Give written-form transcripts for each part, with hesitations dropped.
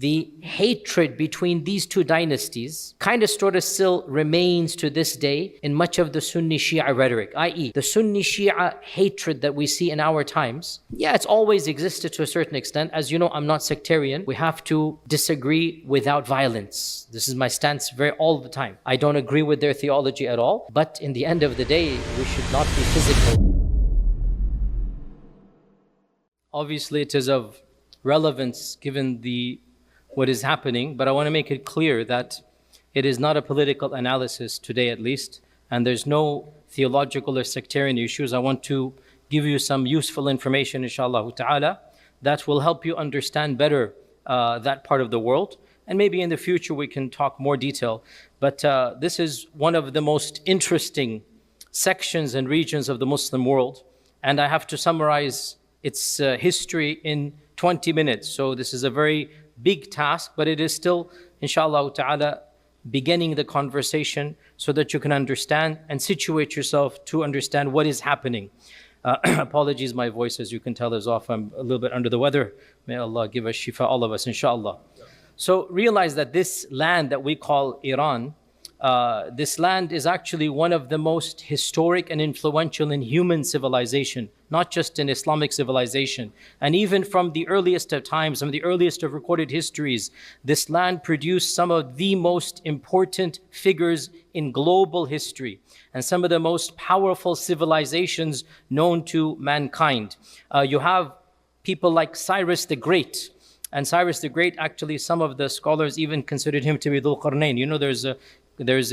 the hatred between these two dynasties kind of sort of still remains to this day in much of the Sunni Shia rhetoric, i.e. the Sunni Shia hatred that we see in our times. Yeah, it's always existed to a certain extent. As you know, I'm not sectarian. We have to disagree without violence. This is my stance all the time. I don't agree with their theology at all, but in the end of the day, we should not be physical. Obviously, it is of relevance given what is happening, but I want to make it clear that it is not a political analysis today, at least, and there's no theological or sectarian issues. I want to give you some useful information, inshallah ta'ala, that will help you understand better that part of the world, and maybe in the future we can talk more detail. But this is one of the most interesting sections and regions of the Muslim world, and I have to summarize its history in 20 minutes. So this is a very big task, but it is still, inshallah ta'ala, beginning the conversation so that you can understand and situate yourself to understand what is happening. Apologies, my voice, as you can tell, is off. I'm a little bit under the weather. May Allah give us shifa, all of us, inshallah. So realize that this land that we call Iran, this land is actually one of the most historic and influential in human civilization, not just in Islamic civilization. And even from the earliest of times, from the earliest of recorded histories, this land produced some of the most important figures in global history and some of the most powerful civilizations known to mankind. You have people like Cyrus the Great. And Cyrus the Great, actually, some of the scholars even considered him to be Dhul Qarnayn. You know, there's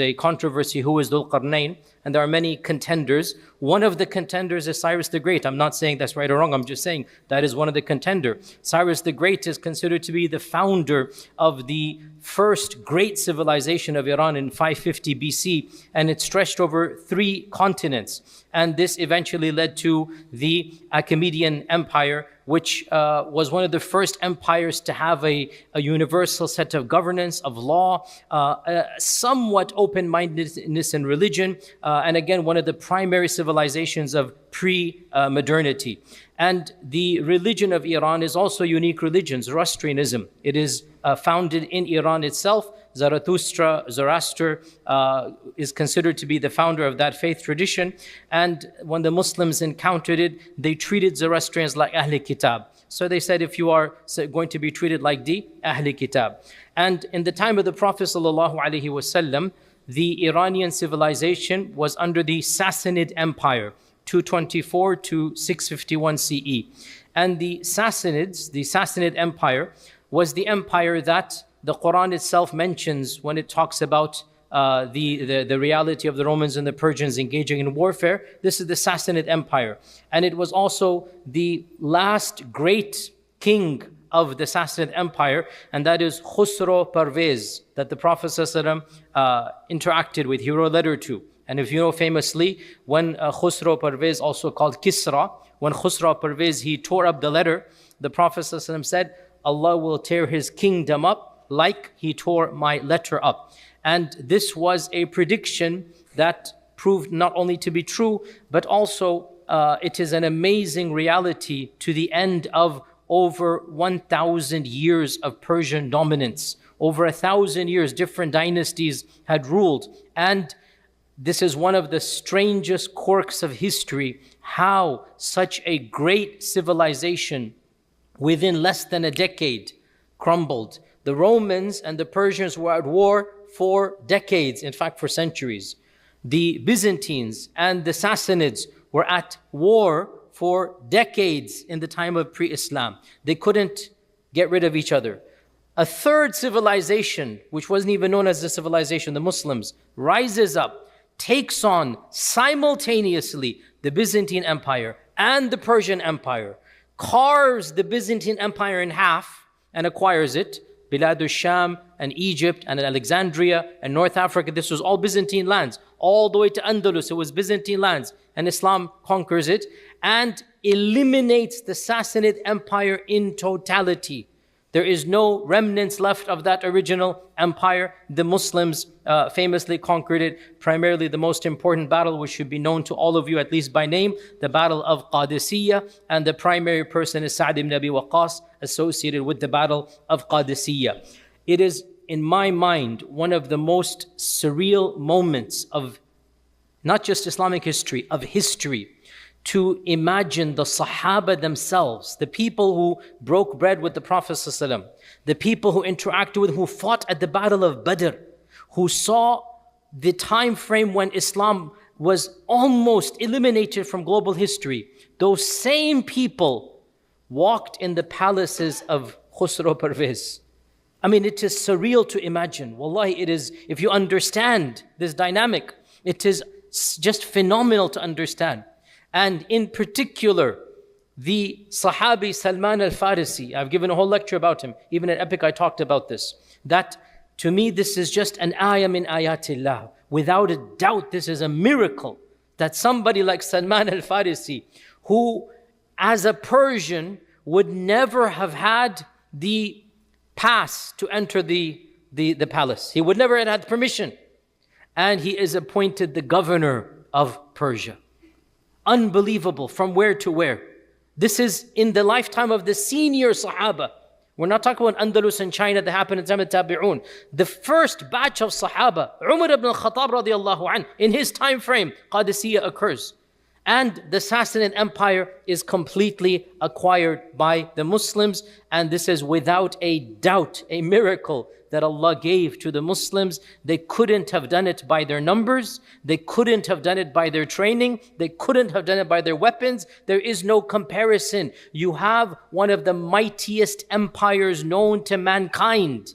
a controversy who is Dhul Qarnayn, and there are many contenders. One of the contenders is Cyrus the Great. I'm not saying that's right or wrong, I'm just saying that is one of the contenders. Cyrus the Great is considered to be the founder of the first great civilization of Iran in 550 BC, and it stretched over 3 continents. And this eventually led to the Achaemenid Empire, which was one of the first empires to have a universal set of governance, of law, somewhat open-mindedness in religion, and again, one of the primary civilizations of pre-modernity. And the religion of Iran is also a unique religion, Zoroastrianism. It is founded in Iran itself. Zoroaster is considered to be the founder of that faith tradition. And when the Muslims encountered it, they treated Zoroastrians like Ahl Kitab. So they said, if you are going to be treated like the Ahl Kitab. And in the time of the Prophet ﷺ, the Iranian civilization was under the Sassanid Empire, 224 to 651 CE. And the Sassanids, the Sassanid Empire, was the empire that the Quran itself mentions when it talks about the reality of the Romans and the Persians engaging in warfare. This is the Sassanid Empire. And it was also the last great king of the Sassanid Empire, and that is Khusro Parvez, that the Prophet ﷺ interacted with, he wrote a letter to. And if you know famously, when Khusro Parvez, also called Kisra, when Khusro Parvez, he tore up the letter, the Prophet ﷺ said, Allah will tear his kingdom up like he tore my letter up. And this was a prediction that proved not only to be true, but also it is an amazing reality to the end of over 1,000 years of Persian dominance. Over 1,000 years, different dynasties had ruled. And this is one of the strangest quirks of history, how such a great civilization within less than a decade crumbled. The Romans and the Persians were at war for decades, in fact for centuries. The Byzantines and the Sassanids were at war for decades in the time of pre-Islam. They couldn't get rid of each other. A third civilization, which wasn't even known as a civilization, the Muslims, rises up, takes on simultaneously the Byzantine Empire and the Persian Empire, carves the Byzantine Empire in half and acquires it. Bilad al-Sham and Egypt and Alexandria and North Africa, this was all Byzantine lands. All the way to Andalus, it was Byzantine lands. And Islam conquers it and eliminates the Sassanid Empire in totality. There is no remnants left of that original empire. The Muslims famously conquered it. Primarily the most important battle, which should be known to all of you, at least by name, the Battle of Qadisiyah. And the primary person is Sa'd ibn Abi Waqqas, associated with the Battle of Qadisiyah. It is, in my mind, one of the most surreal moments of not just Islamic history, of history, to imagine the Sahaba themselves, the people who broke bread with the Prophet ﷺ, the people who interacted with, who fought at the Battle of Badr, who saw the time frame when Islam was almost eliminated from global history. Those same people walked in the palaces of Khusro Parvez. I mean, it is surreal to imagine. Wallahi, it is, if you understand this dynamic, it is just phenomenal to understand. And in particular, the Sahabi Salman al-Farisi, I've given a whole lecture about him. Even at Epic I talked about this. That to me, this is just an ayah min ayatillah. Without a doubt, this is a miracle that somebody like Salman al-Farisi, who as a Persian would never have had the pass to enter the palace. He would never have had permission. And he is appointed the governor of Persia. Unbelievable, from where to where. This is in the lifetime of the senior Sahaba. We're not talking about Andalus and China that happened in time of Tabi'un. The first batch of Sahaba, Umar ibn al-Khattab radiallahu anh, in his time frame, Qadisiyah occurs. And the Sassanid Empire is completely acquired by the Muslims. And this is without a doubt a miracle that Allah gave to the Muslims. They couldn't have done it by their numbers. They couldn't have done it by their training. They couldn't have done it by their weapons. There is no comparison. You have one of the mightiest empires known to mankind.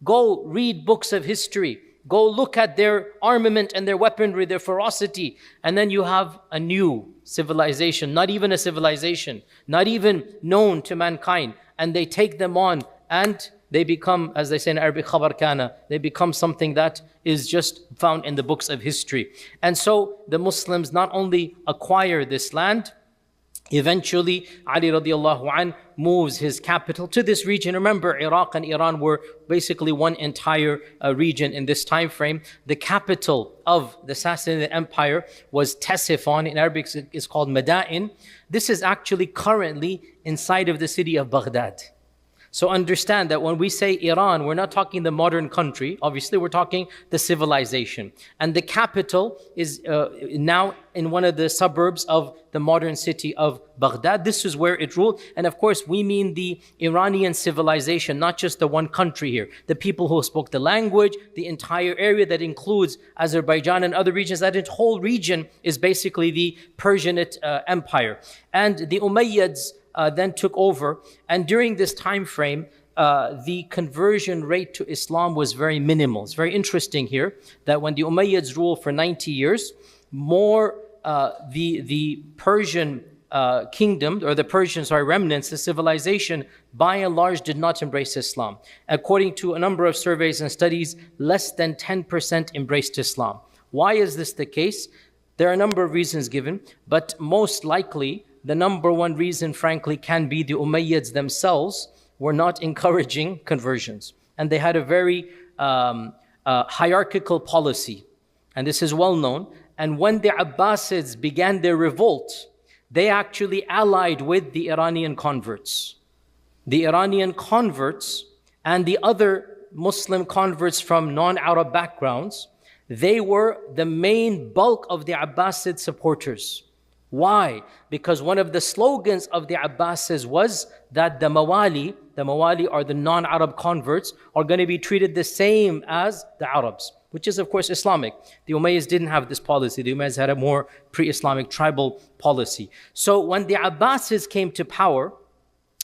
Go read books of history. Go look at their armament and their weaponry, their ferocity. And then you have a new civilization, not even a civilization, not even known to mankind. And they take them on and they become, as they say in Arabic, khabar kana. They become something that is just found in the books of history. And so the Muslims not only acquire this land, eventually Ali radiallahu anh moves his capital to this region. Remember, Iraq and Iran were basically one entire region in this time frame. The capital of the Sassanid Empire was Ctesiphon. In Arabic it's called Madain. This is actually currently inside of the city of Baghdad. So understand that when we say Iran, we're not talking the modern country. Obviously, we're talking the civilization. And the capital is now in one of the suburbs of the modern city of Baghdad. This is where it ruled. And of course, we mean the Iranian civilization, not just the one country here. The people who spoke the language, the entire area that includes Azerbaijan and other regions. That whole region is basically the Persianate Empire. And the Umayyads then took over, and during this time frame, the conversion rate to Islam was very minimal. It's very interesting here that when the Umayyads ruled for 90 years, the Persian kingdom, or the Persian remnants, the civilization, by and large did not embrace Islam. According to a number of surveys and studies, less than 10% embraced Islam. Why is this the case? There are a number of reasons given, but most likely, the number one reason, frankly, can be the Umayyads themselves were not encouraging conversions. And they had a very hierarchical policy. And this is well known. And when the Abbasids began their revolt, they actually allied with the Iranian converts. The Iranian converts and the other Muslim converts from non-Arab backgrounds, they were the main bulk of the Abbasid supporters. Why? Because one of the slogans of the Abbasids was that the Mawali are the non-Arab converts, are going to be treated the same as the Arabs, which is of course Islamic. The Umayyads didn't have this policy. The Umayyads had a more pre-Islamic tribal policy. So when the Abbasids came to power,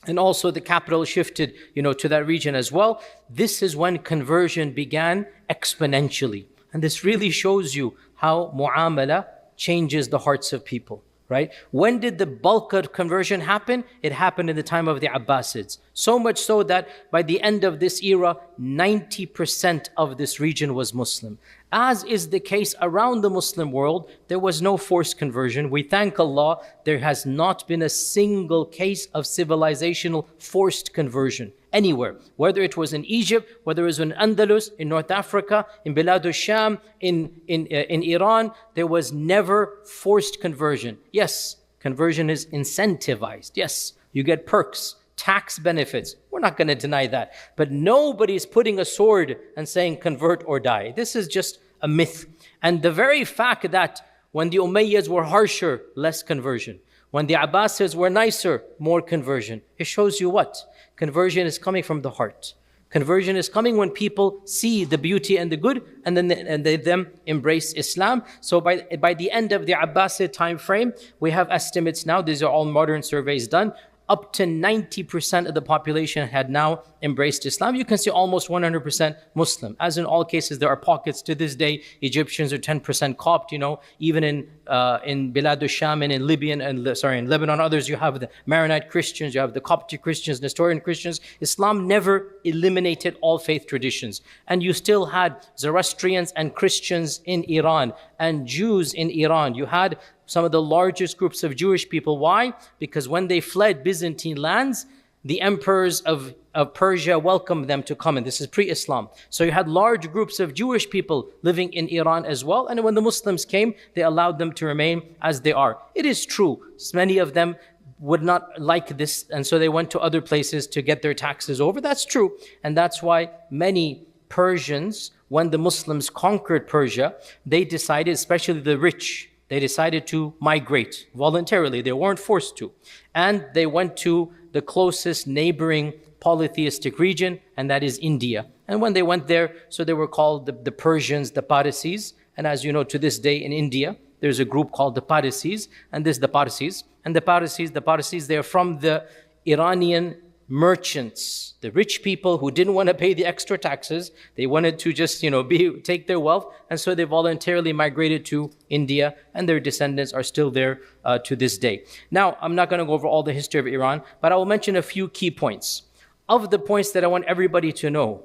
and also the capital shifted, to that region as well, this is when conversion began exponentially. And this really shows you how mu'amala changes the hearts of people. Right? When did the bulk of conversion happen? It happened in the time of the Abbasids. So much so that by the end of this era, 90% of this region was Muslim. As is the case around the Muslim world, there was no forced conversion. We thank Allah, there has not been a single case of civilizational forced conversion. anywhere. Whether it was in Egypt, whether it was in Andalus, in North Africa, in Bilad al-Sham, in Iran, there was never forced conversion. Yes, conversion is incentivized. Yes, you get perks, tax benefits. We're not going to deny that. But nobody's putting a sword and saying convert or die. This is just a myth. And the very fact that when the Umayyads were harsher, less conversion. When the Abbasids were nicer, more conversion. It shows you what? Conversion is coming from the heart. Conversion is coming when people see the beauty and the good, and then they embrace Islam. So by the end of the Abbasid time frame, we have estimates now, these are all modern surveys done, up to 90% of the population had now embraced Islam. You can see almost 100% Muslim. As in all cases, there are pockets to this day. Egyptians are 10% Copt, even in Bilad al-Sham and in in Lebanon, others, you have the Maronite Christians, you have the Coptic Christians, Nestorian Christians. Islam never eliminated all faith traditions. And you still had Zoroastrians and Christians in Iran and Jews in Iran. You had some of the largest groups of Jewish people. Why? Because when they fled Byzantine lands, the emperors of Persia welcomed them to come in. This is pre-Islam. So you had large groups of Jewish people living in Iran as well. And when the Muslims came, they allowed them to remain as they are. It is true, many of them would not like this, and so they went to other places to get their taxes over. That's true. And that's why many Persians, when the Muslims conquered Persia, they decided, especially the rich, they decided to migrate voluntarily. They weren't forced to. And they went to the closest neighboring polytheistic region, and that is India. And when they went there, so they were called the Persians, the Parsis. And as you know, to this day in India, there's a group called the Parsis, and this is the Parsis. And the Parsis, they're from the Iranian merchants, the rich people who didn't want to pay the extra taxes. They wanted to just, take their wealth. And so they voluntarily migrated to India, and their descendants are still there to this day. Now, I'm not going to go over all the history of Iran, but I will mention a few key points. Of the points that I want everybody to know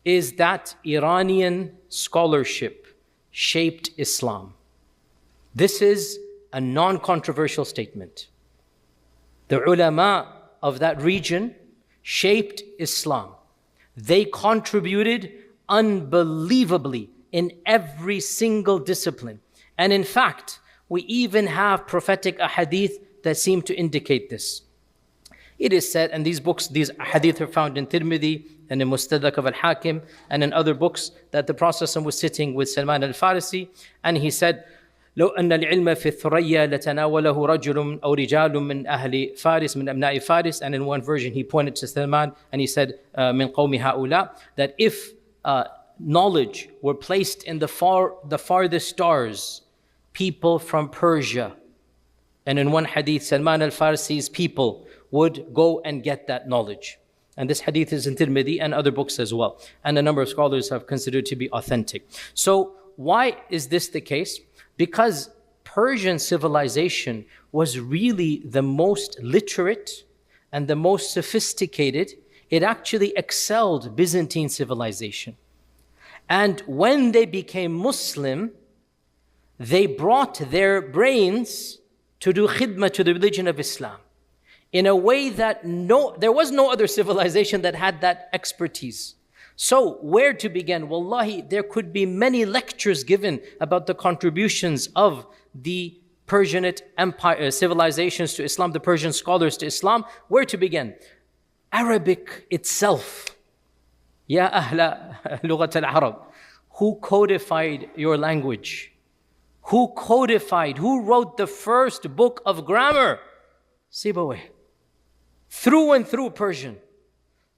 is that Iranian scholarship shaped Islam. This is a non-controversial statement. The ulama of that region shaped Islam. They contributed unbelievably in every single discipline. And in fact, we even have prophetic ahadith that seem to indicate this. It is said, and these hadith are found in Tirmidhi and in Mustadrak of al-Hakim and in other books, that the Prophet was sitting with Salman al-Farisi, and he said, لو أن العلم في الثريا لتناوله رجل أو رجال من أهل فارس من أبناء فارس. And in one version he pointed to Salman and he said من قوم هؤلاء, that if knowledge were placed in the farthest stars, people from Persia, and in one hadith Salman al-Farisi's people would go and get that knowledge. And this hadith is in Tirmidhi and other books as well, and a number of scholars have considered to be authentic. So why is this the case? Because Persian civilization was really the most literate and the most sophisticated. It actually excelled Byzantine civilization. And when they became Muslim, they brought their brains to do khidmah to the religion of Islam in a way that there was no other civilization that had that expertise. So where to begin? Wallahi, there could be many lectures given about the contributions of the Persianate empire, civilizations to Islam, the Persian scholars to Islam. Where to begin? Arabic itself. Ya ahla lughat al-Arab. Who codified your language? Who wrote the first book of grammar? Sibawayh. Through and through Persian.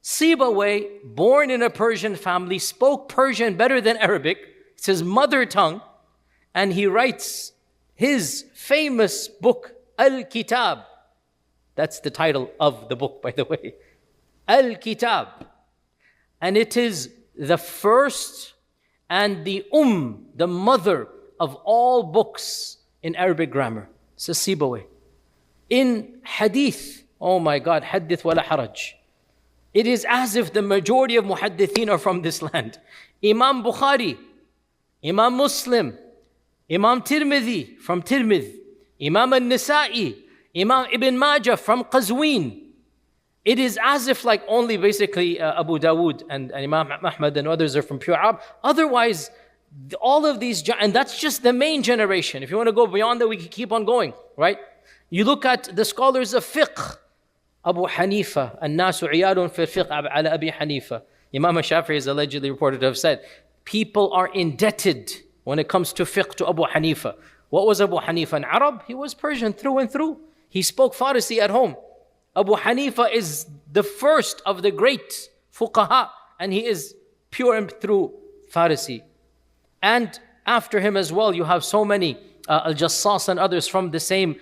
Sibawayh, born in a Persian family, spoke Persian better than Arabic. It's his mother tongue. And he writes his famous book, Al-Kitab. That's the title of the book, by the way. Al-Kitab. And it is the first and the the mother of all books in Arabic grammar. It's a Sibawayh. In hadith, oh my God, hadith wala haraj. It is as if the majority of muhaddithin are from this land. Imam Bukhari, Imam Muslim, Imam Tirmidhi from Tirmidh, Imam al-Nisa'i, Imam Ibn Majah from Qazwin. It is as if like only basically Abu Dawood and Imam Ahmad and others are from pure Arab. Otherwise, all of these, and that's just the main generation. If you want to go beyond that, we can keep on going, right? You look at the scholars of fiqh. Abu Hanifa, الناس عيال في الفقه على أبي حنيفة. Imam Shafi'i is allegedly reported to have said, people are indebted when it comes to fiqh to Abu Hanifa. What was Abu Hanifa? An Arab? He was Persian through and through. He spoke Farsi at home. Abu Hanifa is the first of the great fuqaha, and he is pure and through Farsi. And after him as well, you have so many Al-Jassas and others from the same,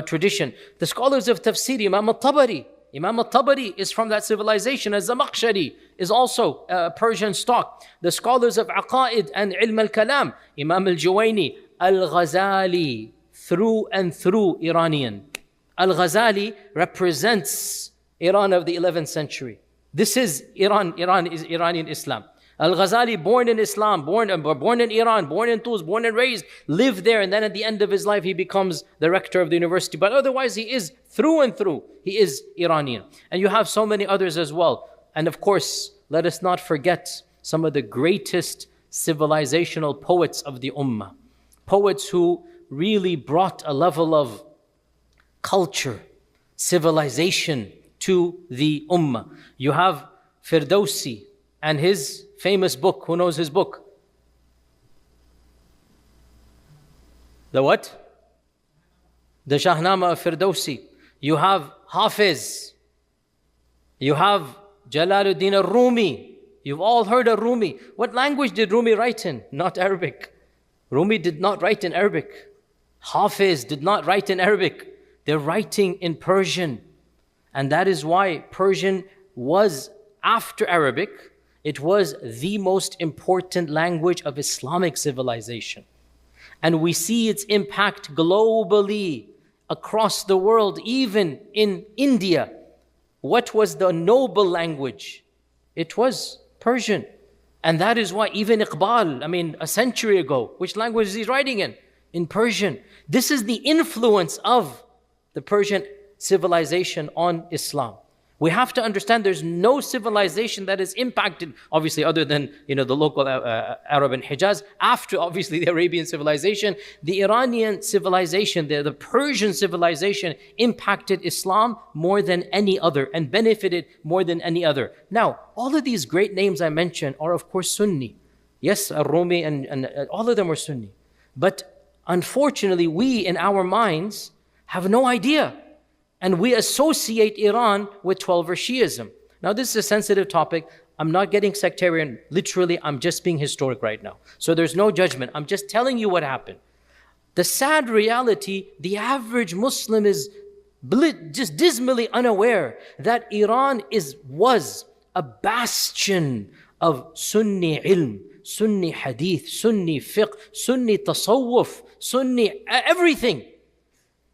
tradition. The scholars of tafsir, Imam al-Tabari. Imam al-Tabari is from that civilization. Az-Zamakhshari is also Persian stock. The scholars of Aqaid and Ilm al-Kalam, Imam al-Juwayni, Al-Ghazali, through and through Iranian. Al-Ghazali represents Iran of the 11th century. This is Iran. Iran is Iranian Islam. Al-Ghazali, born in Islam, born in Iran, born in Tus, born and raised, lived there, and then at the end of his life, he becomes the rector of the university. But otherwise, he is through and through, he is Iranian. And you have so many others as well. And of course, let us not forget some of the greatest civilizational poets of the Ummah. Poets who really brought a level of culture, civilization to the Ummah. You have Firdausi and his famous book. Who knows his book? The what? The Shahnama of Firdausi. You have Hafiz. You have Jalaluddin al-Rumi. You've all heard of Rumi. What language did Rumi write in? Not Arabic. Rumi did not write in Arabic. Hafiz did not write in Arabic. They're writing in Persian. And that is why Persian was, after Arabic, it was the most important language of Islamic civilization. And we see its impact globally across the world, even in India. What was the noble language? It was Persian. And that is why even Iqbal, a century ago, which language is he writing in? In Persian. This is the influence of the Persian civilization on Islam. We have to understand there's no civilization that is impacted, obviously other than the local Arab and Hijaz, after obviously the Arabian civilization. The Iranian civilization, the Persian civilization impacted Islam more than any other and benefited more than any other. Now, all of these great names I mentioned are of course Sunni. Yes, Al-Rumi and all of them are Sunni. But unfortunately, we in our minds have no idea. And we associate Iran with 12-er Shiism. Now, this is a sensitive topic. I'm not getting sectarian. Literally, I'm just being historic right now. So there's no judgment. I'm just telling you what happened. The sad reality, the average Muslim is just dismally unaware that Iran was a bastion of Sunni ilm, Sunni hadith, Sunni fiqh, Sunni tasawwuf, Sunni everything.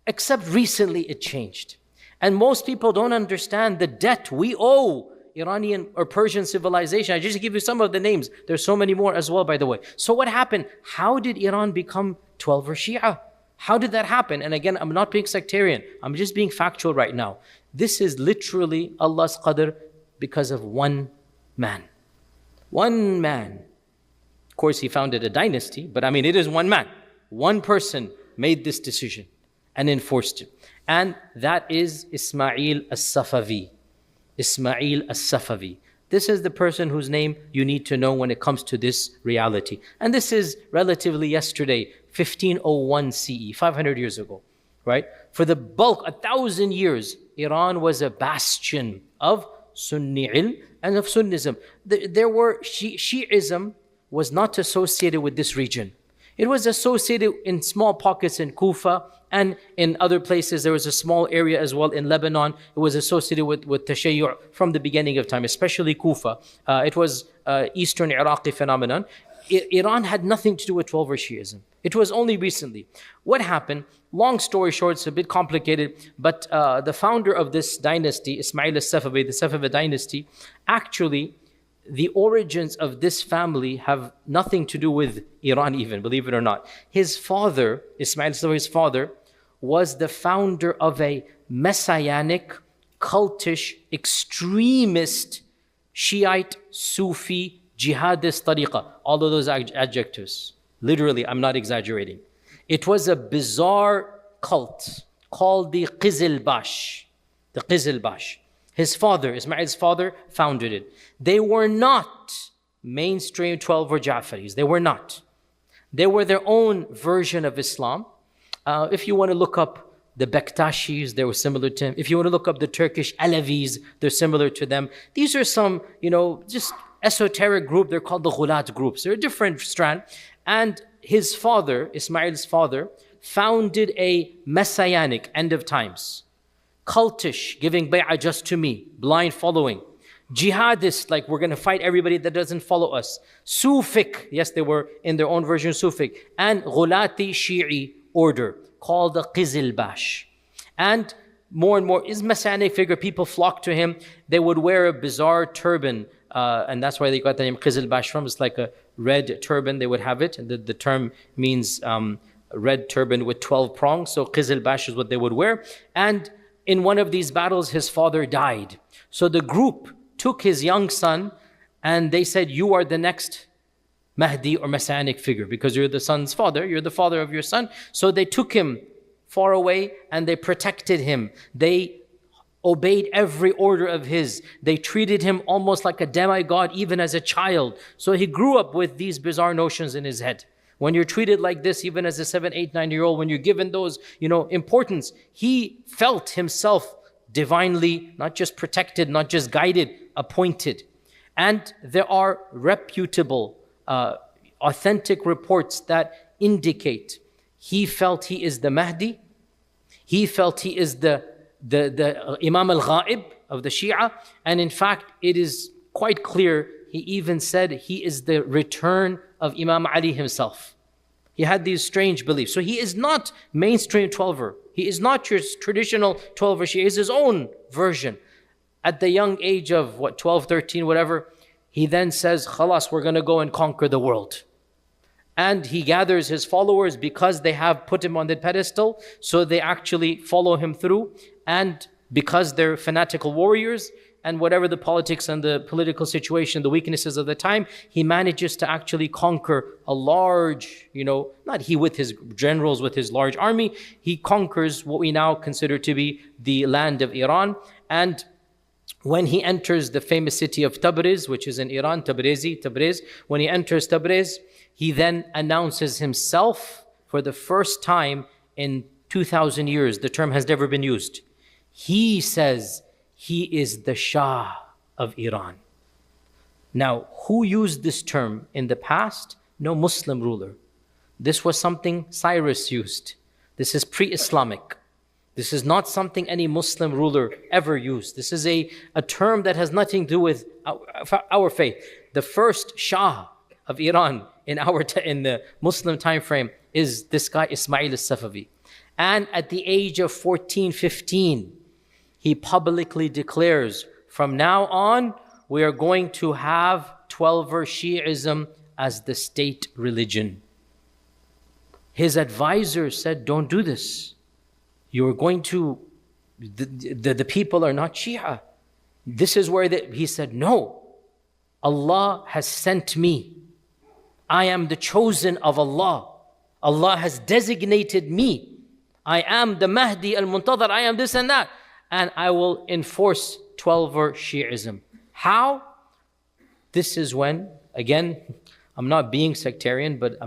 Except recently it changed. And most people don't understand the debt we owe Iranian or Persian civilization. I just give you some of the names. There's so many more as well, by the way. So what happened? How did Iran become 12-er Shia? How did that happen? And again, I'm not being sectarian. I'm just being factual right now. This is literally Allah's qadr because of one man. One man. Of course, he founded a dynasty, but it is one man. One person made this decision and enforced it. And that is Ismail as-Safavi. Ismail as-Safavi. This is the person whose name you need to know when it comes to this reality. And this is relatively yesterday, 1501 CE, 500 years ago, right? For the bulk, 1,000 years, Iran was a bastion of Sunni ilm and of Sunnism. Shi'ism was not associated with this region. It was associated in small pockets in Kufa and in other places. There was a small area as well in Lebanon. It was associated with Tashayyu' from the beginning of time, especially Kufa. It was Eastern Iraqi phenomenon. Iran had nothing to do with 12-er Shiism. It was only recently. What happened? Long story short, it's a bit complicated, but the founder of this dynasty, Ismail as-Safavi, the Safavid dynasty, actually, the origins of this family have nothing to do with Iran even, believe it or not. His father, Ismail as-Safavi's father, was the founder of a messianic cultish, extremist, Shiite, Sufi, jihadist tariqah. All of those adjectives. Literally, I'm not exaggerating. It was a bizarre cult called the Qizilbash. The Qizilbash. His father, Ismail's father, founded it. They were not mainstream 12 or Ja'faris. They were not. They were their own version of Islam. If you want to look up the Bektashis, they were similar to him. If you want to look up the Turkish Alevis, they're similar to them. These are some, just esoteric group. They're called the Ghulat groups. They're a different strand. And his father, Ismail's father, founded a messianic end of times. Cultish, giving bay'ah just to me, blind following. Jihadist, like we're going to fight everybody that doesn't follow us. Sufik, yes, they were in their own version Sufik. And Ghulati Shi'i order called the Qizilbash. And more, is messianic figure, people flocked to him. They would wear a bizarre turban, and that's why they got the name Qizilbash from. It's like a red turban, they would have it. And the term means red turban with 12 prongs, so Qizilbash is what they would wear. And in one of these battles, his father died. So the group took his young son and they said, you are the next Mahdi or Messianic figure because you're the son's father, you're the father of your son. So they took him far away and they protected him. They obeyed every order of his. They treated him almost like a demigod even as a child. So he grew up with these bizarre notions in his head. When you're treated like this, even as a 7, 8, 9-year-old, when you're given those, importance, he felt himself divinely, not just protected, not just guided, appointed. And there are reputable, authentic reports that indicate he felt he is the Mahdi. He felt he is the Imam al-Ghaib of the Shia. And in fact, it is quite clear, he even said he is the return of Imam Ali himself. He had these strange beliefs. So he is not mainstream 12er. He is not your traditional 12er Shia. He is his own version. At the young age of 12, 13, whatever, he then says, Khalas, we're going to go and conquer the world. And he gathers his followers because they have put him on the pedestal, so they actually follow him through. And because they're fanatical warriors, and whatever the politics and the political situation, the weaknesses of the time, he manages to actually conquer a large, not he with his generals, with his large army, he conquers what we now consider to be the land of Iran. And when he enters the famous city of Tabriz, which is in Iran, Tabriz, when he enters Tabriz, he then announces himself for the first time in 2,000 years. The term has never been used. He says, he is the Shah of Iran. Now, who used this term in the past? No Muslim ruler. This was something Cyrus used. This is pre-Islamic. This is not something any Muslim ruler ever used. This is a term that has nothing to do with our faith. The first Shah of Iran in the Muslim time frame is this guy Ismail al-Safavi. And at the age of 14, 15, he publicly declares, from now on, we are going to have 12er Shi'ism as the state religion. His advisors said, don't do this. You're going to, the people are not Shia. This is where he said, no, Allah has sent me. I am the chosen of Allah. Allah has designated me. I am the Mahdi al-Muntadhar. I am this and that. And I will enforce 12er Shi'ism. How? This is when, again, I'm not being sectarian, but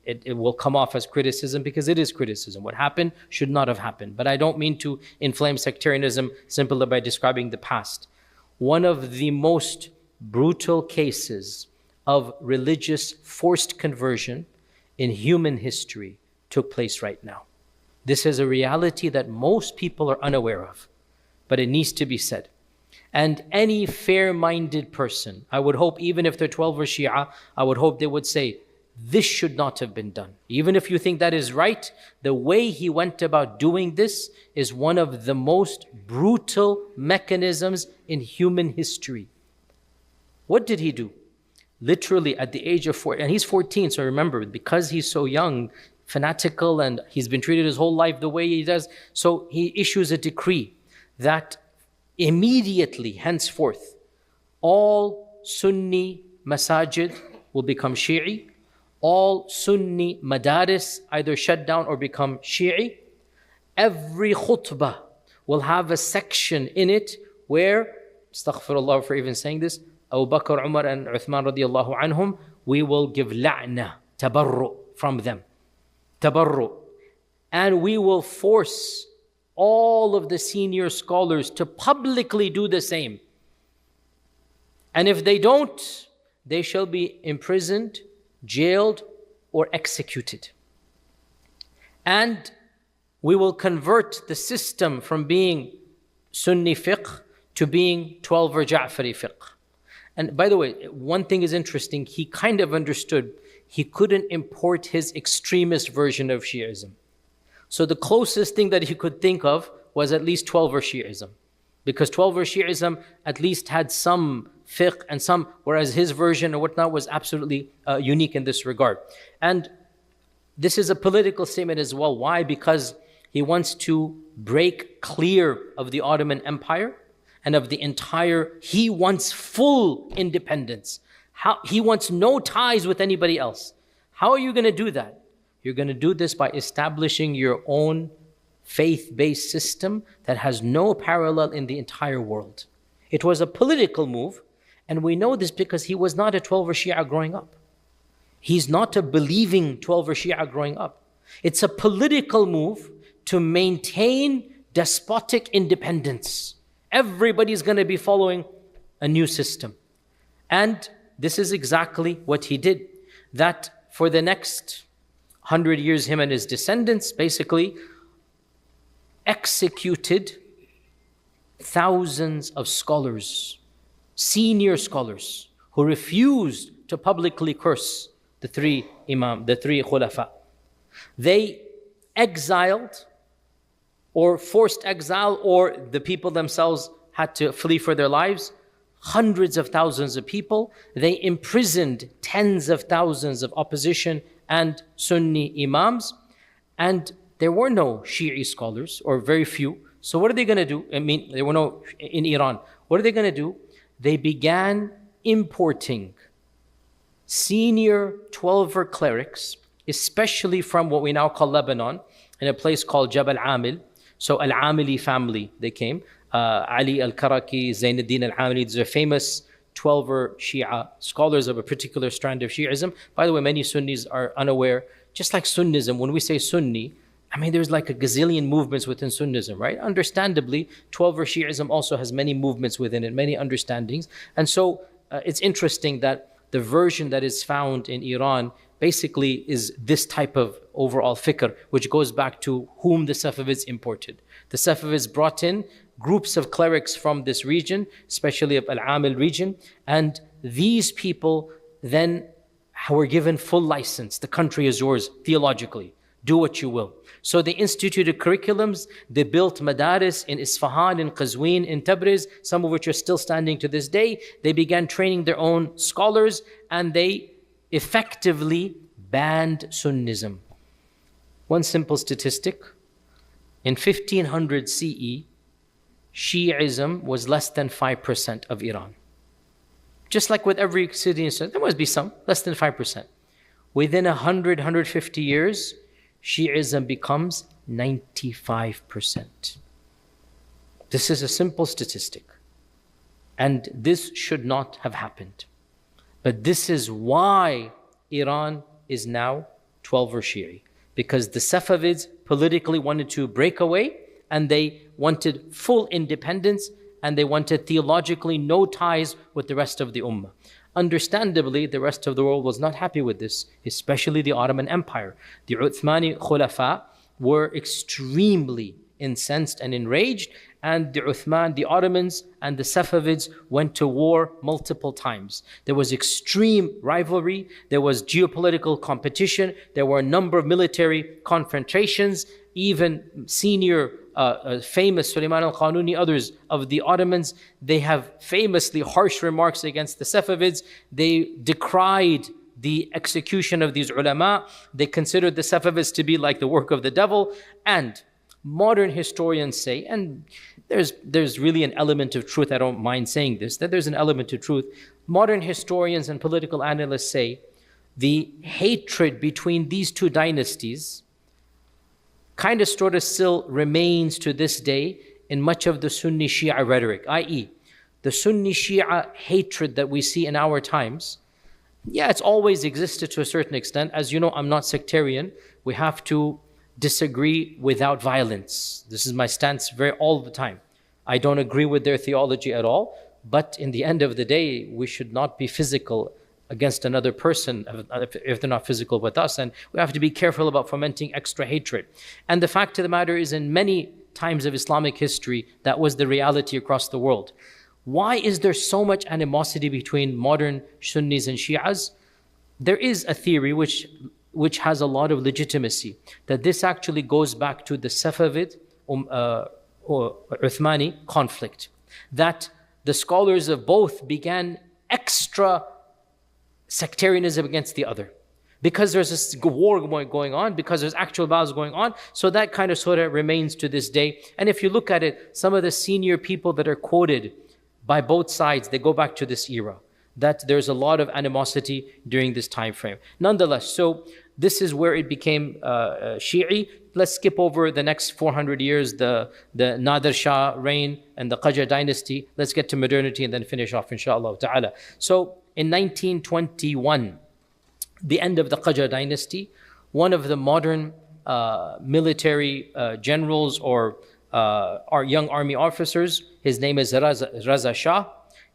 it will come off as criticism because it is criticism. What happened should not have happened. But I don't mean to inflame sectarianism simply by describing the past. One of the most brutal cases of religious forced conversion in human history took place right now. This is a reality that most people are unaware of, but it needs to be said. And any fair-minded person, I would hope, even if they're 12 or Shia, I would hope they would say, this should not have been done. Even if you think that is right, the way he went about doing this is one of the most brutal mechanisms in human history. What did he do? Literally at the age of 14, and he's 14, so remember, because he's so young, fanatical, and he's been treated his whole life the way he does, so he issues a decree that immediately, henceforth, all Sunni masajid will become Shi'i. All Sunni madaris either shut down or become Shi'i. Every khutbah will have a section in it where, astaghfirullah for even saying this, Abu Bakr, Umar and Uthman radiallahu anhum, we will give la'na, tabarru from them. Tabarru. And we will force all of the senior scholars to publicly do the same. And if they don't, they shall be imprisoned, jailed, or executed. And we will convert the system from being Sunni fiqh to being 12 or Ja'fari fiqh. And by the way, one thing is interesting, he kind of understood he couldn't import his extremist version of Shi'ism. So the closest thing that he could think of was at least 12 Shi'ism. Because 12 Shi'ism at least had some fiqh and some, whereas his version or whatnot was absolutely unique in this regard. And this is a political statement as well. Why? Because he wants to break clear of the Ottoman Empire and of the entire, he wants full independence. He wants no ties with anybody else. How are you going to do that? You're going to do this by establishing your own faith-based system that has no parallel in the entire world. It was a political move, and we know this because he was not a 12er Shia growing up. He's not a believing 12er Shia growing up. It's a political move to maintain despotic independence. Everybody's going to be following a new system. And this is exactly what he did. That for the next 100 years, him and his descendants basically executed thousands of scholars, senior scholars, who refused to publicly curse the three khulafa. They exiled or forced exile, or the people themselves had to flee for their lives, hundreds of thousands of people. They imprisoned tens of thousands of opposition and Sunni imams, and there were no Shi'i scholars, or very few. So what are they going to do? I mean, there were no in Iran. What are they going to do? They began importing senior 12er clerics, especially from what we now call Lebanon, in a place called Jabal Amil. So Al-Amili family, they came. Ali al-Karaki, Zainuddin al-Amili, these are famous 12er Shia scholars of a particular strand of Shi'ism. By the way, many Sunnis are unaware, just like Sunnism, when we say Sunni, I mean, there's like a gazillion movements within Sunnism, right? Understandably, 12er Shi'ism also has many movements within it, many understandings. And so it's interesting that the version that is found in Iran basically is this type of overall fikr, which goes back to whom the Safavids imported. The Safavids brought in groups of clerics from this region, especially of Al-Amil region, and these people then were given full license. The country is yours theologically. Do what you will. So they instituted curriculums, they built madaris in Isfahan, in Qazwin, in Tabriz, some of which are still standing to this day. They began training their own scholars, and they effectively banned Sunnism. One simple statistic, in 1500 CE, Shi'ism was less than 5% of Iran. Just like with every city, there must be some, less than 5%. Within 100, 150 years, Shi'ism becomes 95%. This is a simple statistic. And this should not have happened. But this is why Iran is now 12er Shi'i. Because the Safavids politically wanted to break away, and they wanted full independence, and they wanted theologically no ties with the rest of the Ummah. Understandably, the rest of the world was not happy with this, especially the Ottoman Empire. The Uthmani Khulafa were extremely incensed and enraged, and the Ottomans and the Safavids went to war multiple times. There was extreme rivalry, there was geopolitical competition, there were a number of military confrontations, even senior famous Sulaiman al-Qanuni, others of the Ottomans, they have famously harsh remarks against the Safavids. They decried the execution of these ulama. They considered the Safavids to be like the work of the devil. And modern historians say, and there's really an element of truth, I don't mind saying this, that there's an element of truth. Modern historians and political analysts say the hatred between these two dynasties kind of sort of still remains to this day in much of the Sunni Shia rhetoric, i.e., the Sunni Shia hatred that we see in our times. Yeah, it's always existed to a certain extent. As you know, I'm not sectarian. We have to disagree without violence. This is my stance all the time. I don't agree with their theology at all, but in the end of the day, we should not be physical against another person if they're not physical with us, and we have to be careful about fomenting extra hatred. And the fact of the matter is, in many times of Islamic history, that was the reality across the world. Why is there so much animosity between modern Sunnis and Shias? There is a theory which has a lot of legitimacy, that this actually goes back to the Safavid or Uthmani conflict, that the scholars of both began extra sectarianism against the other. Because there's this war going on, because there's actual battles going on, so that kind of sort of remains to this day. And if you look at it, some of the senior people that are quoted by both sides, they go back to this era, that there's a lot of animosity during this time frame. Nonetheless, so this is where it became Shi'i. Let's skip over the next 400 years, the Nadir Shah reign and the Qajar dynasty. Let's get to modernity and then finish off, inshallah ta'ala. So in 1921, the end of the Qajar dynasty, one of the modern military generals or our young army officers, his name is Raza Shah.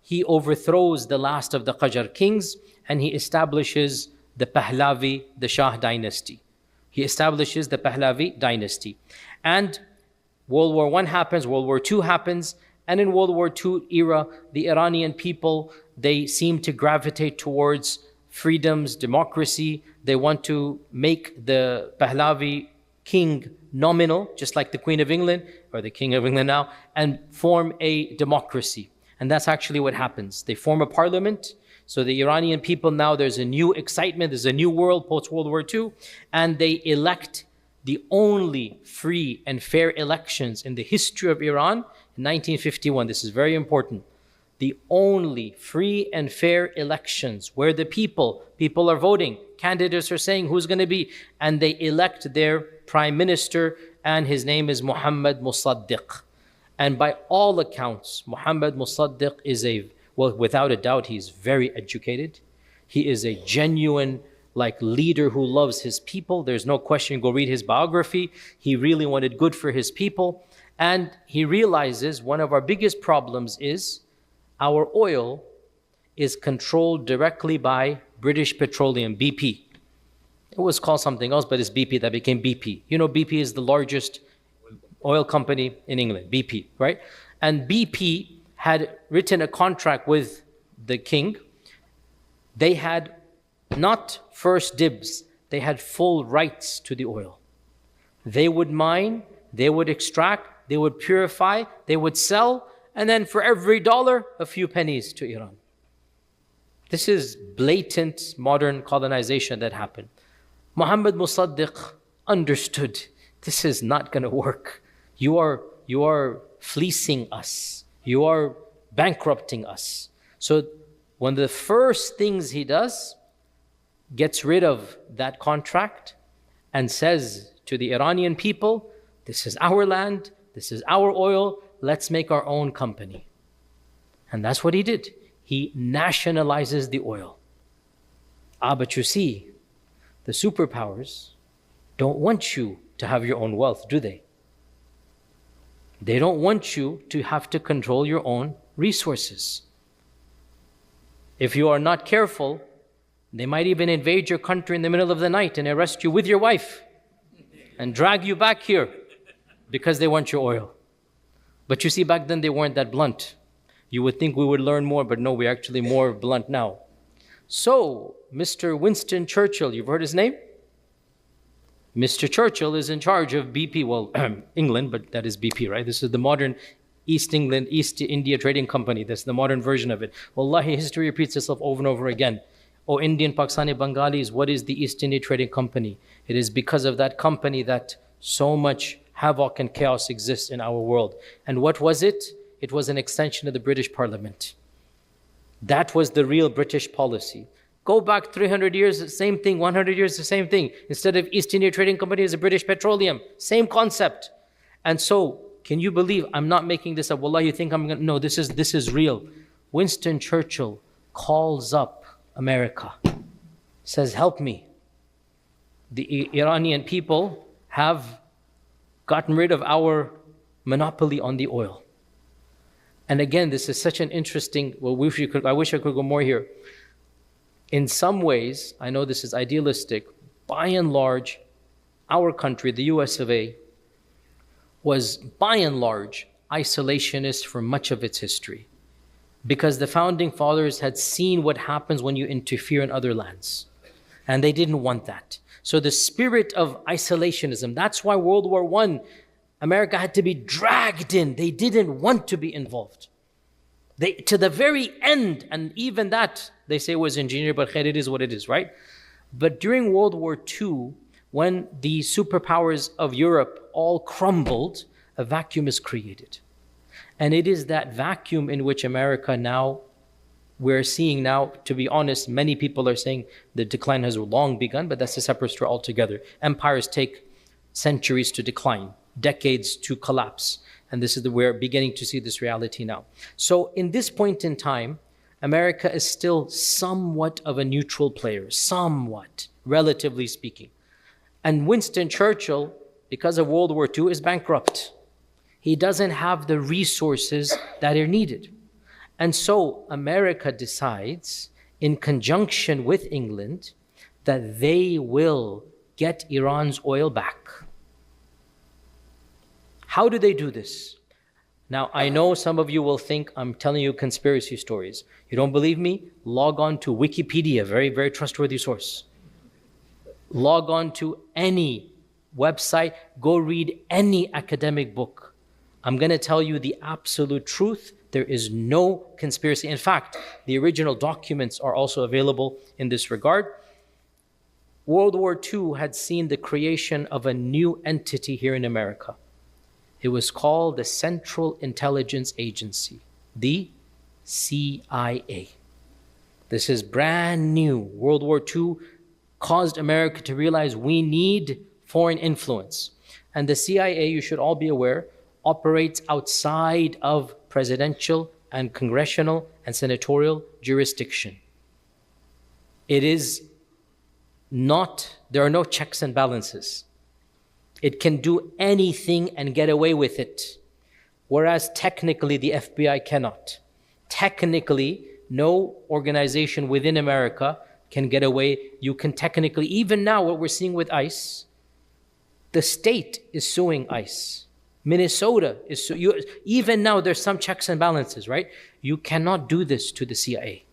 He overthrows the last of the Qajar kings and he establishes the Pahlavi, the Shah dynasty. He establishes the Pahlavi dynasty. And World War I happens, World War II happens, and in World War II era, the Iranian people, they seem to gravitate towards freedoms, democracy. They want to make the Pahlavi king nominal, just like the Queen of England, or the King of England now, and form a democracy. And that's actually what happens. They form a parliament. So the Iranian people now, there's a new excitement, there's a new world post-World War II, and they elect the only free and fair elections in the history of Iran in 1951. This is very important. The only free and fair elections where the people are voting, candidates are saying who's going to be, and they elect their prime minister, and his name is Muhammad Musaddiq. And by all accounts, Muhammad Musaddiq is well, without a doubt, he's very educated. He is a genuine leader who loves his people. There's no question, go read his biography. He really wanted good for his people. And he realizes one of our biggest problems is our oil is controlled directly by British Petroleum, BP. It was called something else, but it's BP that became BP. You know, BP is the largest oil company in England, BP, right? And BP had written a contract with the king. They had not first dibs, they had full rights to the oil. They would mine, they would extract, they would purify, they would sell, and then for every dollar, a few pennies to Iran. This is blatant modern colonization that happened. Muhammad Musaddiq understood this is not going to work. You are fleecing us. You are bankrupting us. So one of the first things he does, gets rid of that contract and says to the Iranian people, this is our land, this is our oil, let's make our own company. And that's what he did. He nationalizes the oil. But you see, the superpowers don't want you to have your own wealth, do they? They don't want you to have to control your own resources. If you are not careful, they might even invade your country in the middle of the night and arrest you with your wife and drag you back here because they want your oil. But you see, back then they weren't that blunt. You would think we would learn more, but no, we're actually more blunt now. So, Mr. Winston Churchill, you've heard his name? Mr. Churchill is in charge of BP, well, England, but that is BP, right? This is the modern East India Trading Company. That's the modern version of it. Wallahi, history repeats itself over and over again. Oh, Indian, Pakistani, Bengalis, what is the East India Trading Company? It is because of that company that so much havoc and chaos exists in our world. And what was it? It was an extension of the British Parliament. That was the real British policy. Go back 300 years, the same thing. 100 years, the same thing. Instead of East India Trading Company, it's the British Petroleum. Same concept. And so, can you believe, I'm not making this up. Wallah, you think I'm going to, no, this is real. Winston Churchill calls up America, says, help me. The Iranian people have gotten rid of our monopoly on the oil. And again, this is such an interesting, I wish I could go more here. In some ways, I know this is idealistic, by and large, our country, the US of A, was by and large isolationist for much of its history. Because the founding fathers had seen what happens when you interfere in other lands. And they didn't want that. So the spirit of isolationism, that's why World War I, America had to be dragged in. They didn't want to be involved. To the very end, and even that, they say was engineered, but it is what it is, right? But during World War II, when the superpowers of Europe all crumbled, a vacuum is created. And it is that vacuum in which America now, we're seeing now, to be honest, many people are saying the decline has long begun, but that's a separate story altogether. Empires take centuries to decline, decades to collapse. And we're beginning to see this reality now. So in this point in time, America is still somewhat of a neutral player, somewhat, relatively speaking. And Winston Churchill, because of World War II, is bankrupt. He doesn't have the resources that are needed. And so America decides, in conjunction with England, that they will get Iran's oil back. How do they do this? Now, I know some of you will think I'm telling you conspiracy stories. You don't believe me? Log on to Wikipedia, very, very trustworthy source. Log on to any website, go read any academic book. I'm going to tell you the absolute truth. There is no conspiracy. In fact, the original documents are also available in this regard. World War II had seen the creation of a new entity here in America. It was called the Central Intelligence Agency, the CIA. This is brand new. World War II caused America to realize we need foreign influence. And the CIA, you should all be aware, operates outside of presidential and congressional and senatorial jurisdiction. It is not, there are no checks and balances. It can do anything and get away with it, whereas technically the FBI cannot. Technically, no organization within America can get away. You can technically, even now what we're seeing with ICE, the state is suing ICE. Minnesota is even now there's some checks and balances, right? You cannot do this to the CIA.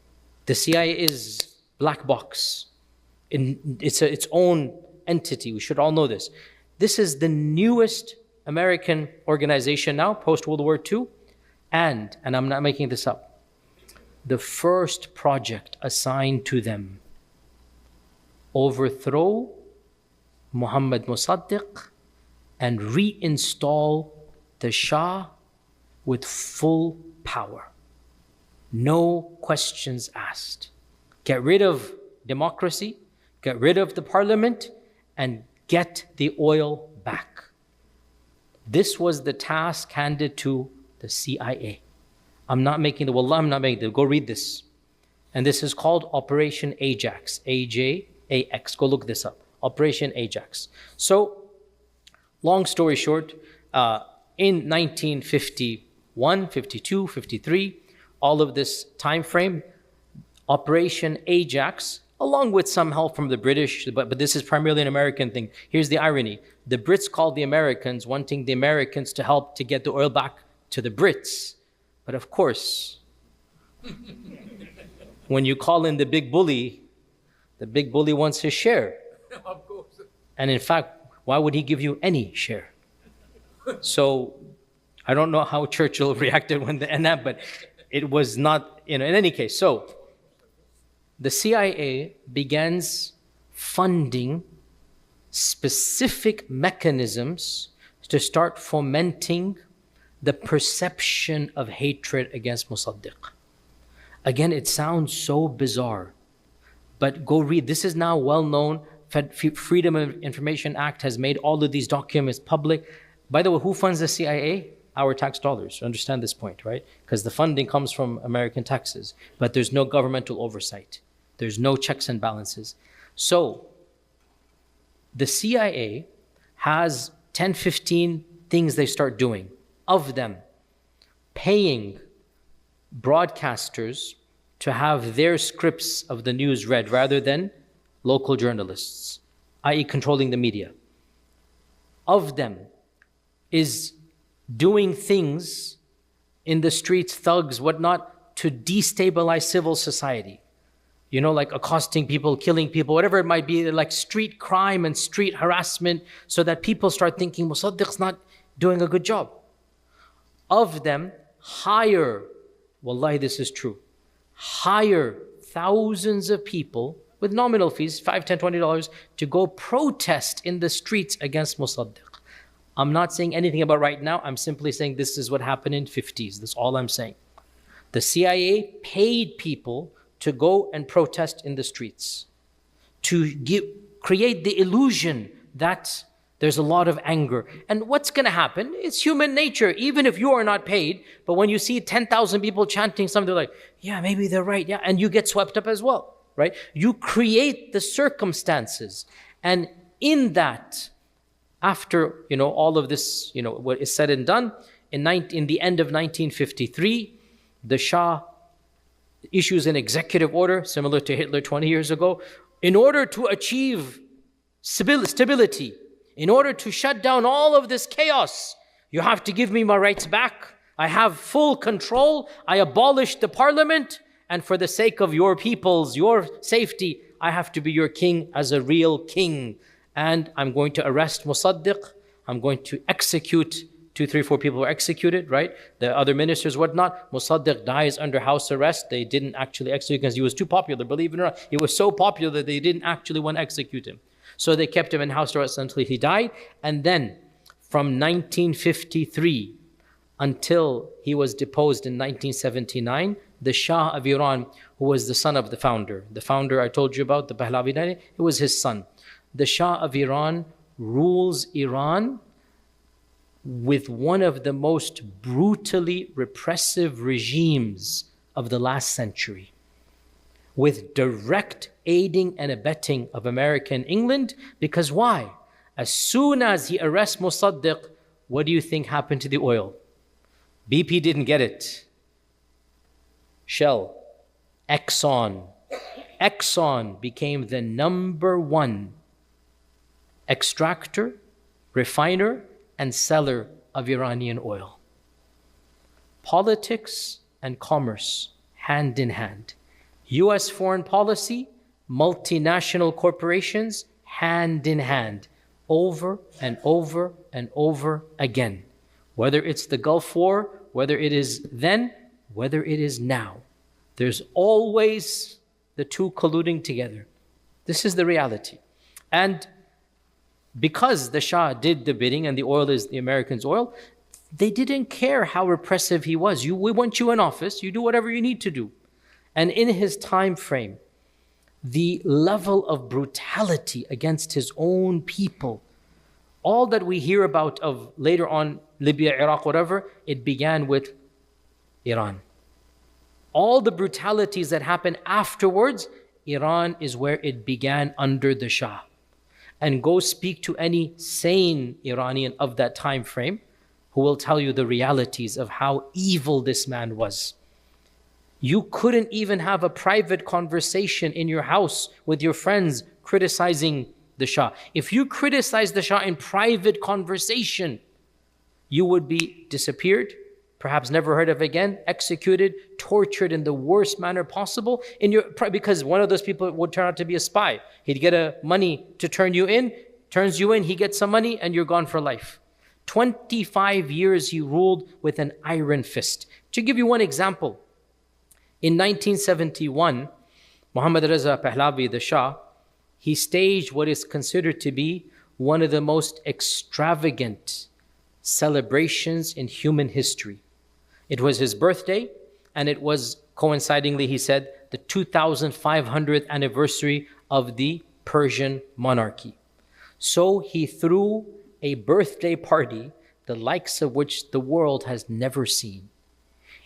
The CIA is black box. It's its own entity. We should all know this. This is the newest American organization now, post-World War II, and I'm not making this up, the first project assigned to them, overthrow Muhammad Mossadegh and reinstall the Shah with full power. No questions asked. Get rid of democracy, get rid of the parliament, and get the oil back. This was the task handed to the CIA. I'm not making the, go read this. And this is called Operation Ajax, AJAX. Go look this up, Operation Ajax. So, long story short, in 1951, 52, 53, all of this time frame, Operation Ajax, along with some help from the British, but this is primarily an American thing. Here's the irony. The Brits called the Americans, wanting the Americans to help to get the oil back to the Brits. But of course, when you call in the big bully wants his share. Of course. And in fact, why would he give you any share? So I don't know how Churchill reacted when that, but it was not, in any case. So the CIA begins funding specific mechanisms to start fomenting the perception of hatred against Musaddiq. Again, it sounds so bizarre, but go read. This is now well known. Freedom of Information Act has made all of these documents public. By the way, who funds the CIA? Our tax dollars. Understand this point, right? Because the funding comes from American taxes, but there's no governmental oversight. There's no checks and balances. So the CIA has 10, 15 things they start doing. Of them, paying broadcasters to have their scripts of the news read rather than local journalists, i.e. controlling the media. Of them is doing things in the streets, thugs, whatnot, to destabilize civil society. You know, like accosting people, killing people, whatever it might be, like street crime and street harassment, so that people start thinking, Musaddiq's not doing a good job. Of them, hire, wallahi this is true, hire thousands of people with nominal fees, $5, $10, $20, to go protest in the streets against Musaddiq. I'm not saying anything about right now, I'm simply saying this is what happened in the 50s, that's all I'm saying. The CIA paid people to go and protest in the streets, to create the illusion that there's a lot of anger. And what's going to happen? It's human nature, even if you are not paid. But when you see 10,000 people chanting something, they're like, yeah, maybe they're right. Yeah, and you get swept up as well, right? You create the circumstances. And in that, after, all of this, what is said and done, in the end of 1953, the Shah issues an executive order, similar to Hitler 20 years ago, in order to achieve stability, in order to shut down all of this chaos, you have to give me my rights back. I have full control. I abolished the parliament. And for the sake of your peoples, your safety, I have to be your king as a real king. And I'm going to arrest Musaddiq. I'm going to execute 2, 3, 4 people were executed, right? The other ministers, whatnot. Musaddiq dies under house arrest. They didn't actually execute because he was too popular. Believe it or not, he was so popular that they didn't actually want to execute him. So they kept him in house arrest until he died. And then from 1953 until he was deposed in 1979, the Shah of Iran, who was the son of the founder I told you about, the Pahlavi, it was his son. The Shah of Iran rules Iran with one of the most brutally repressive regimes of the last century, with direct aiding and abetting of America and England. Because why? As soon as he arrests Musaddiq, what do you think happened to the oil? BP didn't get it. Shell, Exxon became the number one extractor, refiner, and seller of Iranian oil. Politics and commerce, hand in hand. US foreign policy, multinational corporations, hand in hand, over and over and over again. Whether it's the Gulf War, whether it is then, whether it is now. There's always the two colluding together. This is the reality. And because the Shah did the bidding and the oil is the Americans' oil, they didn't care how repressive he was. We want you in office, you do whatever you need to do. And in his time frame, the level of brutality against his own people, all that we hear about of later on Libya, Iraq, whatever, it began with Iran. All the brutalities that happened afterwards, Iran is where it began under the Shah. And go speak to any sane Iranian of that time frame who will tell you the realities of how evil this man was. You couldn't even have a private conversation in your house with your friends criticizing the Shah. If you criticize the Shah in private conversation, you would be disappeared, perhaps never heard of again, executed, tortured in the worst manner possible, because one of those people would turn out to be a spy. He'd get money to turn you in, turns you in, he gets some money, and you're gone for life. 25 years he ruled with an iron fist. To give you one example, in 1971, Muhammad Reza Pahlavi, the Shah, he staged what is considered to be one of the most extravagant celebrations in human history. It was his birthday, and it was coincidingly, he said, the 2500th anniversary of the Persian monarchy. So he threw a birthday party, the likes of which the world has never seen.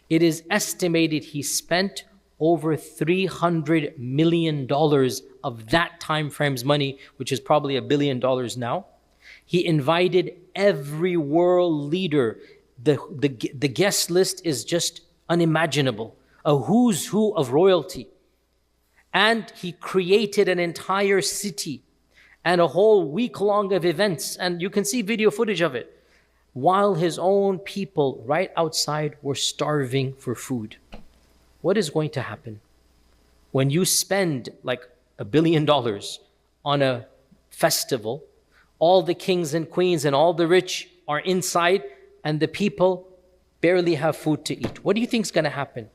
It is estimated he spent over $300 million of that time frame's money, which is probably $1 billion now. He invited every world leader. The guest list is just unimaginable, a who's who of royalty. And he created an entire city and a whole week long of events. And you can see video footage of it, while his own people right outside were starving for food. What is going to happen when you spend like $1 billion on a festival? All the kings and queens and all the rich are inside, and the people barely have food to eat. What do you think is going to happen?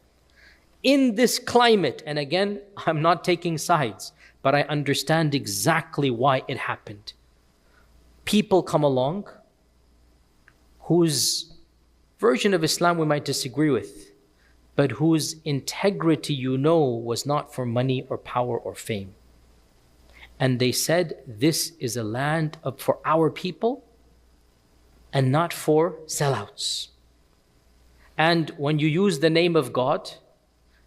In this climate, and again, I'm not taking sides, but I understand exactly why it happened. People come along whose version of Islam we might disagree with, but whose integrity was not for money or power or fame. And they said, this is a land for our people and not for sellouts. And when you use the name of God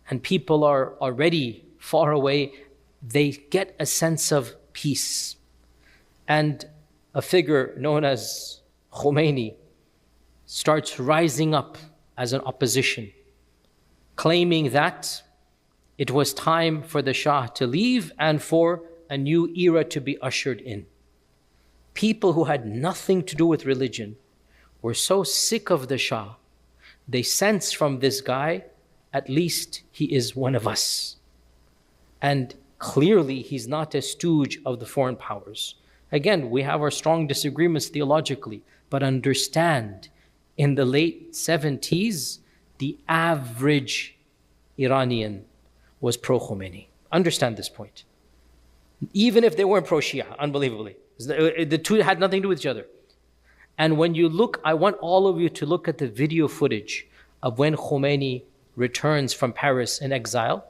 and people are already far away, they get a sense of peace. And a figure known as Khomeini starts rising up as an opposition, claiming that it was time for the Shah to leave and for a new era to be ushered in. People who had nothing to do with religion were so sick of the Shah, they sensed from this guy, at least he is one of us. And clearly he's not a stooge of the foreign powers. Again, we have our strong disagreements theologically, but understand, in the late 70s, the average Iranian was pro-Khomeini. Understand this point. Even if they weren't pro-Shia, unbelievably. The two had nothing to do with each other. And when you look, I want all of you to look at the video footage of when Khomeini returns from Paris in exile,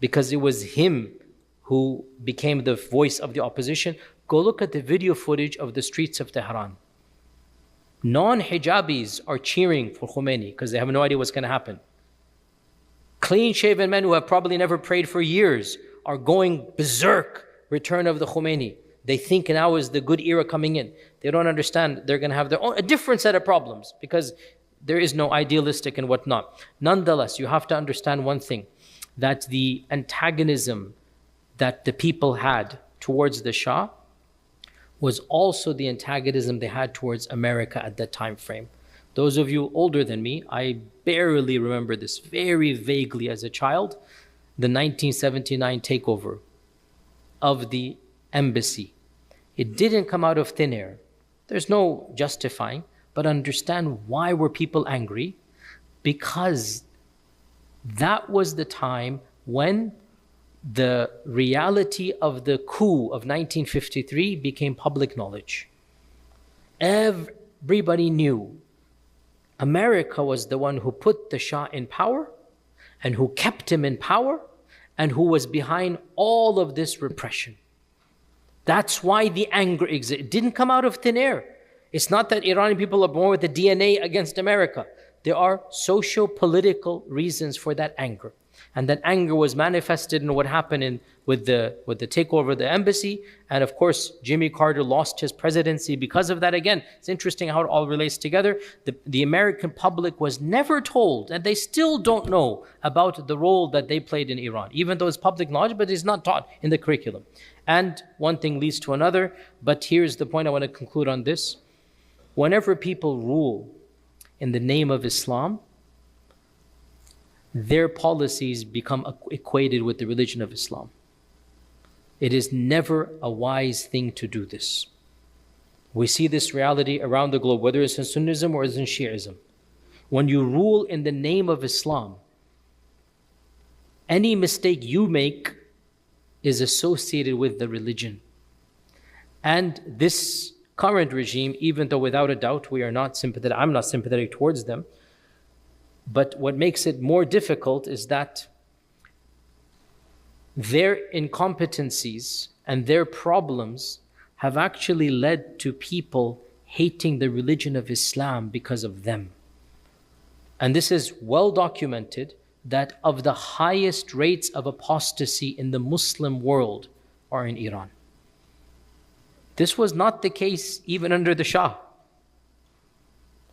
because it was him who became the voice of the opposition. Go look at the video footage of the streets of Tehran. Non-hijabis are cheering for Khomeini because they have no idea what's going to happen. Clean-shaven men who have probably never prayed for years are going berserk. Return of the Khomeini. They think now is the good era coming in. They don't understand they're going to have a different set of problems because there is no idealistic and whatnot. Nonetheless, you have to understand one thing, that the antagonism that the people had towards the Shah was also the antagonism they had towards America at that time frame. Those of you older than me, I barely remember this very vaguely as a child, the 1979 takeover of the embassy. It didn't come out of thin air. There's no justifying, but understand why were people angry? Because that was the time when the reality of the coup of 1953 became public knowledge. Everybody knew America was the one who put the Shah in power and who kept him in power and who was behind all of this repression. That's why the anger exists. It didn't come out of thin air. It's not that Iranian people are born with the DNA against America. There are socio-political reasons for that anger. And that anger was manifested in what happened with the takeover of the embassy. And of course, Jimmy Carter lost his presidency because of that. Again, it's interesting how it all relates together. The American public was never told, and they still don't know about the role that they played in Iran, even though it's public knowledge, but it's not taught in the curriculum. And one thing leads to another. But here's the point I want to conclude on this. Whenever people rule in the name of Islam, their policies become equated with the religion of Islam. It is never a wise thing to do this. We see this reality around the globe, whether it's in Sunnism or it's in Shi'ism. When you rule in the name of Islam, any mistake you make is associated with the religion. And this current regime, even though without a doubt we are not sympathetic, I'm not sympathetic towards them. But what makes it more difficult is that their incompetencies and their problems have actually led to people hating the religion of Islam because of them. And this is well documented that of the highest rates of apostasy in the Muslim world are in Iran. This was not the case even under the Shah,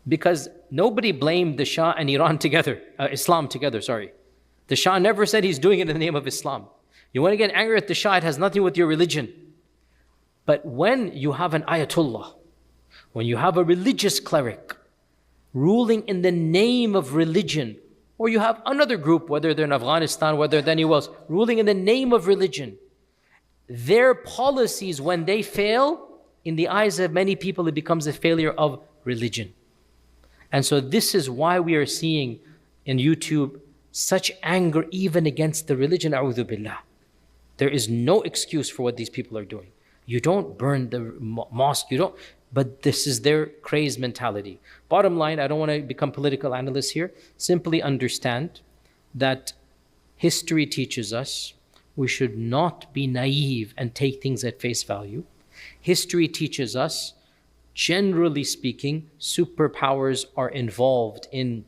because nobody blamed the Shah and Iran together, Islam together, sorry. The Shah never said he's doing it in the name of Islam. You want to get angry at the Shah, it has nothing with your religion. But when you have an Ayatollah, when you have a religious cleric ruling in the name of religion, or you have another group, whether they're in Afghanistan, whether they're anywhere else, ruling in the name of religion, their policies, when they fail, in the eyes of many people, it becomes a failure of religion. And so this is why we are seeing in YouTube such anger even against the religion, a'udhu billah. There is no excuse for what these people are doing. You don't burn the mosque, you don't, but this is their crazed mentality. Bottom line, I don't want to become political analyst here. Simply understand that history teaches us we should not be naive and take things at face value. History teaches us, generally speaking, superpowers are involved in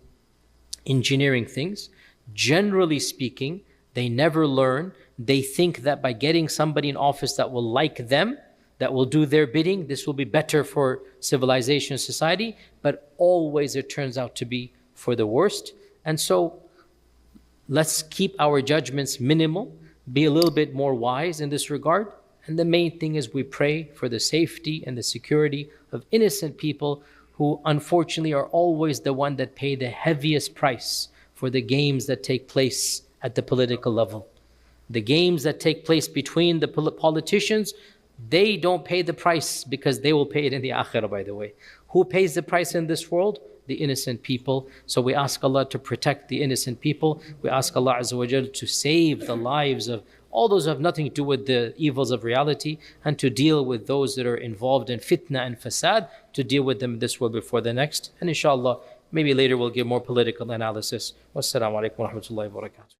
engineering things. Generally speaking, they never learn. They think that by getting somebody in office that will like them, that will do their bidding, this will be better for civilization and society, but always it turns out to be for the worst. And so let's keep our judgments minimal, be a little bit more wise in this regard. And the main thing is we pray for the safety and the security of innocent people who unfortunately are always the one that pay the heaviest price for the games that take place at the political level. The games that take place between the politicians, they don't pay the price because they will pay it in the akhirah, by the way. Who pays the price in this world? The innocent people. So we ask Allah to protect the innocent people. We ask Allah Azza wa Jal to save the lives of all those who have nothing to do with the evils of reality, and to deal with those that are involved in fitna and fasad, to deal with them this world before the next. And inshallah, maybe later we'll give more political analysis. Wassalamu alaikum wa rahmatullahi wa barakatuh.